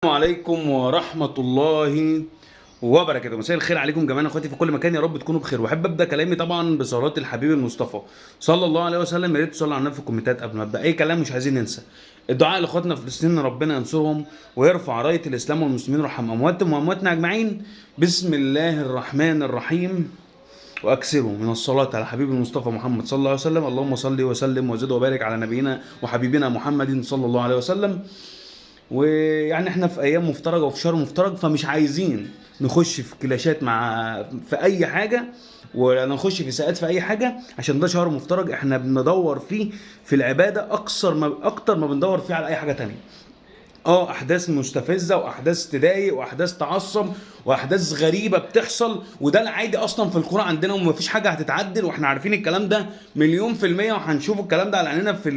السلام عليكم ورحمة الله وبركاته. مساء الخير عليكم جميعا اخواتي في كل مكان، يا رب تكونوا بخير. واحب ابدا كلامي طبعا بصلاه الحبيب المصطفى صلى الله عليه وسلم. يا ريت تصلوا على النبي في الكومنتات قبل ما ابدا اي كلام. مش عايزين ننسى الدعاء لاخواتنا في فلسطين، ان ربنا ينصرهم ويرفع رايه الاسلام والمسلمين، ويرحم امواتهم وامواتنا اجمعين. بسم الله الرحمن الرحيم. واكثروا من الصلاه على حبيب المصطفى محمد صلى الله عليه وسلم. اللهم صل وسلم وزد وبارك على نبينا وحبيبنا محمد صلى الله عليه وسلم. ويعني احنا في ايام مفترجه وفي شهر مفترج، فمش عايزين نخش في كلاشات مع في اي حاجه، ولا نخش في ساءات في اي حاجه، عشان ده شهر مفترج احنا بندور فيه في العباده اكتر ما بندور فيه على اي حاجه تانية. احداث مستفزه واحداث تضايق واحداث تعصب واحداث غريبه بتحصل، وده العادي اصلا في الكوره عندنا، ومفيش حاجه هتتعدل، واحنا عارفين الكلام ده مليون في الميه، وهنشوف الكلام ده على عيننا في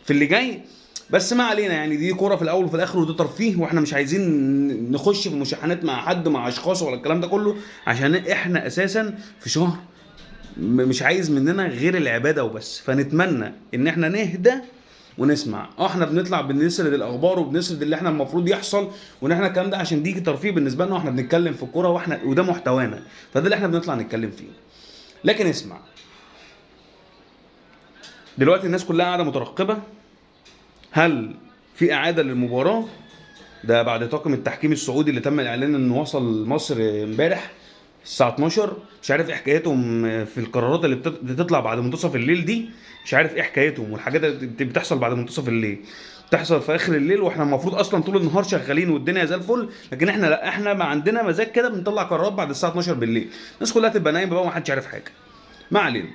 اللي جاي. بس ما علينا، يعني دي كوره في الاول وفي الاخر، وده ترفيه، واحنا مش عايزين نخش في مشاحنات مع حد مع اشخاص ولا الكلام ده كله، عشان احنا اساسا في شهر مش عايز مننا غير العباده وبس. فنتمنى ان احنا نهدى ونسمع. احنا بنطلع بنسرد الاخبار وبنسرد اللي احنا المفروض يحصل، وان احنا الكلام ده عشان دي ترفيه بالنسبه لنا، واحنا بنتكلم في الكوره، وده محتوانا، فده اللي احنا بنطلع نتكلم فيه. لكن اسمع، دلوقتي الناس كلها قاعده مترقبه، هل في اعاده للمباراه؟ ده بعد طاقم التحكيم السعودي اللي تم الاعلان انه وصل مصر امبارح الساعه 12. مش عارف ايه حكايتهم في القرارات اللي بتطلع بعد منتصف الليل دي. مش عارف ايه حكايتهم، والحاجات اللي بتحصل بعد منتصف الليل بتحصل في اخر الليل، واحنا المفروض اصلا طول النهار شغالين والدنيا زي الفل. لكن احنا لا، احنا ما عندنا مزاج كده بنطلع قرارات بعد الساعه 12 بالليل. الناس كلها تبقى نايمه بقى ومحدش عارف حاجه. ما علينا.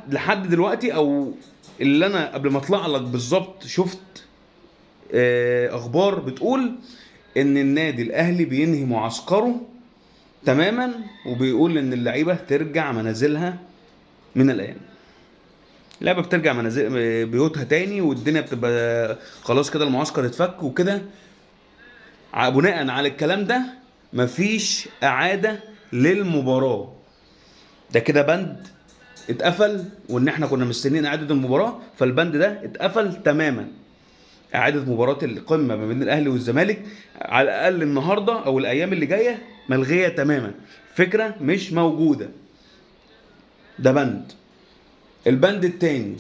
لحد دلوقتي، او اللي انا قبل ما اطلع لك بالظبط شفت اخبار بتقول ان النادي الاهلي بينهي معسكره تماما، وبيقول ان اللعيبه ترجع منازلها من الان. اللعبه بترجع منازل بيوتها تاني، والدنيا بتبقى خلاص كده، المعسكر اتفك وكده. بناء على الكلام ده مفيش اعاده للمباراه. ده كده بند اتقفل، وان احنا كنا مستنيين اعاده المباراه، فالبند ده اتقفل تماما. اعاده مباراه القمه ما بين الاهلي والزمالك على الاقل النهارده او الايام اللي جايه ملغيه تماما، فكره مش موجوده. ده بند. البند التاني،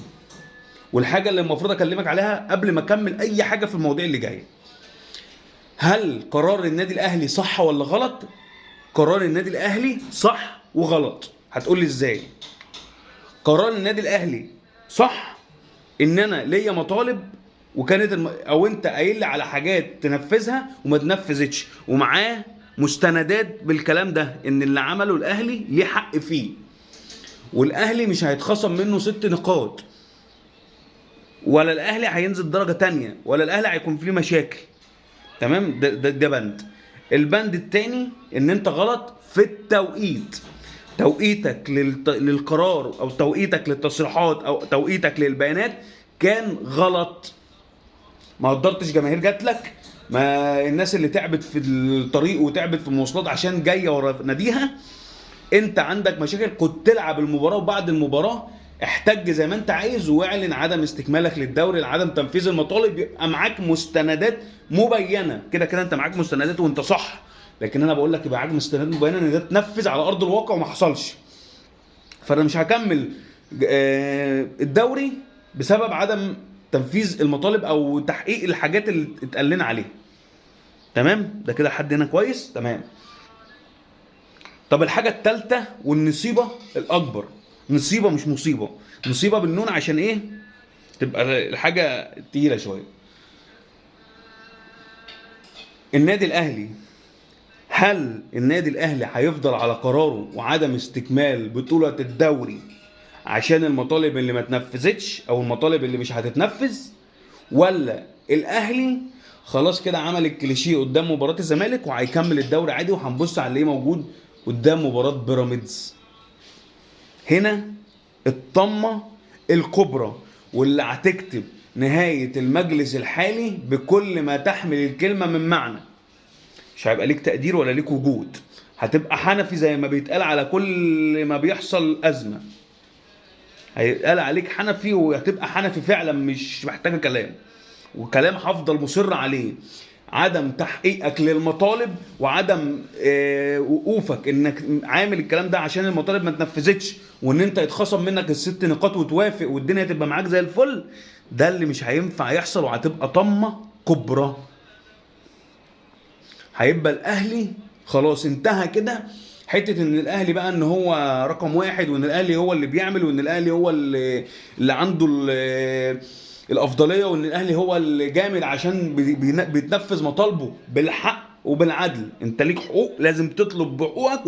والحاجه اللي المفروض اكلمك عليها قبل ما اكمل اي حاجه في المواضيع اللي جايه، هل قرار النادي الاهلي صح ولا غلط؟ قرار النادي الاهلي صح وغلط. هتقول لي ازاي؟ قرار النادي الاهلي صح، ان انا ليا مطالب، وكانت او انت قايل لي على حاجات تنفذها وما تنفذتش، ومعاه مستندات بالكلام ده، ان اللي عمله الاهلي ليه حق فيه، والاهلي مش هيتخصم منه 6 نقاط، ولا الاهلي هينزل درجه تانية، ولا الاهلي هيكون فيه مشاكل. تمام. ده بند. البند التاني، ان انت غلط في التوقيت. توقيتك للقرار، او توقيتك للتصريحات، او توقيتك للبيانات كان غلط. ما قدرتش جماهير جات لك، ما الناس اللي تعبت في الطريق وتعبت في المواصلات عشان جايه ورا ناديها. انت عندك مشاكل، كنت تلعب المباراه، وبعد المباراه احتج زي ما انت عايز، واعلن عدم استكمالك للدوري لعدم تنفيذ المطالب. يبقى معاك مستندات مبينه، كده كده انت معاك مستندات وانت صح. لكن انا بقول لك يبقى معاك مستندات مبينه ان ده تنفذ على ارض الواقع وما حصلش. فانا مش هكمل الدوري بسبب عدم تنفيذ المطالب او تحقيق الحاجات اللي اتقال لنا عليها. تمام. ده كده لحد هنا كويس. تمام. طب الحاجه الثالثه والنصيبه الاكبر، نصيبه مش مصيبه، نصيبه بالنون عشان ايه تبقى الحاجه تقيله شويه. النادي الاهلي، هل النادي الاهلي هيفضل على قراره وعدم استكمال بطوله الدوري عشان المطالب اللي ما تنفذتش او المطالب اللي مش هتتنفذ، ولا الاهلي خلاص كده عمل الكليشيه قدام مباراه الزمالك وهيكمل الدوري عادي، وهنبص على اللي موجود قدام مباراه بيراميدز؟ هنا الطمه الكبرى، واللي هتكتب نهايه المجلس الحالي بكل ما تحمل الكلمه من معنى. مش هيبقى ليك تقدير ولا ليك وجود، هتبقى حنفي زي ما بيتقال على كل ما بيحصل ازمه. هيتقال عليك حنفي، وهتبقى حنفي فعلا، مش محتاجه كلام. وكلام هفضل مصر عليه، عدم تحقيقك للمطالب وعدم وقوفك انك عامل الكلام ده عشان المطالب ما تنفذتش، وان انت يتخصم منك الست نقاط وتوافق والدنيا تبقى معاك زي الفل، ده اللي مش هينفع يحصل، وهتبقى طمة كبرى. هيبقى الاهلي خلاص انتهى كده، حته ان الاهلي بقى ان هو رقم واحد، وان الاهلي هو اللي بيعمل، وان الاهلي هو اللي عنده الافضليه، وان الاهلي هو اللي جامد عشان بيتنفذ مطالبه بالحق وبالعدل. انت ليك حقوق لازم تطلب بحقوقك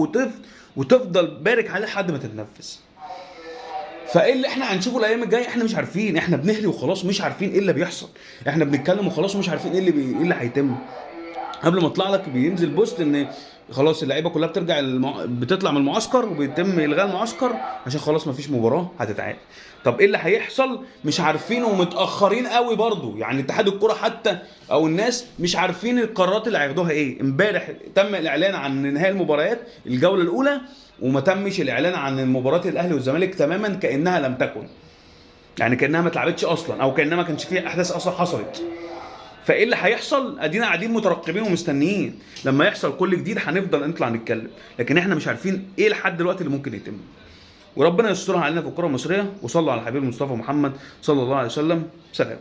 وتفضل بارك عليه لحد ما تتنفذ. فايه اللي احنا هنشوفه الايام الجايه؟ احنا مش عارفين، احنا بنهري وخلاص مش عارفين ايه اللي بيحصل، احنا بنتكلم وخلاص مش عارفين ايه اللي هيتم. قبل ما اطلع لك بينزل بوست ان خلاص اللعيبه كلها بترجع بتطلع من المعسكر وبيتم الغاء المعسكر عشان خلاص مفيش مباراه هتتعاد. طب ايه اللي هيحصل؟ مش عارفين ومتاخرين قوي برضو، يعني اتحاد الكره حتى او الناس مش عارفين القرارات اللي هياخدوها ايه. امبارح تم الاعلان عن انهاء المباريات الجوله الاولى، وما تمش الاعلان عن مباراه الاهلي والزمالك تماما كانها لم تكن، يعني كانها ما اتلعبتش اصلا، او كانها ما كانش فيها احداث اصلا حصلت. فايه اللي هيحصل؟ ادينا قاعدين مترقبين ومستنيين لما يحصل كل جديد هنفضل نطلع نتكلم، لكن احنا مش عارفين ايه لحد دلوقتي اللي ممكن يتم. وربنا يسترها علينا في الكره المصريه، وصلوا على حبيب المصطفى محمد صلى الله عليه وسلم. سلام.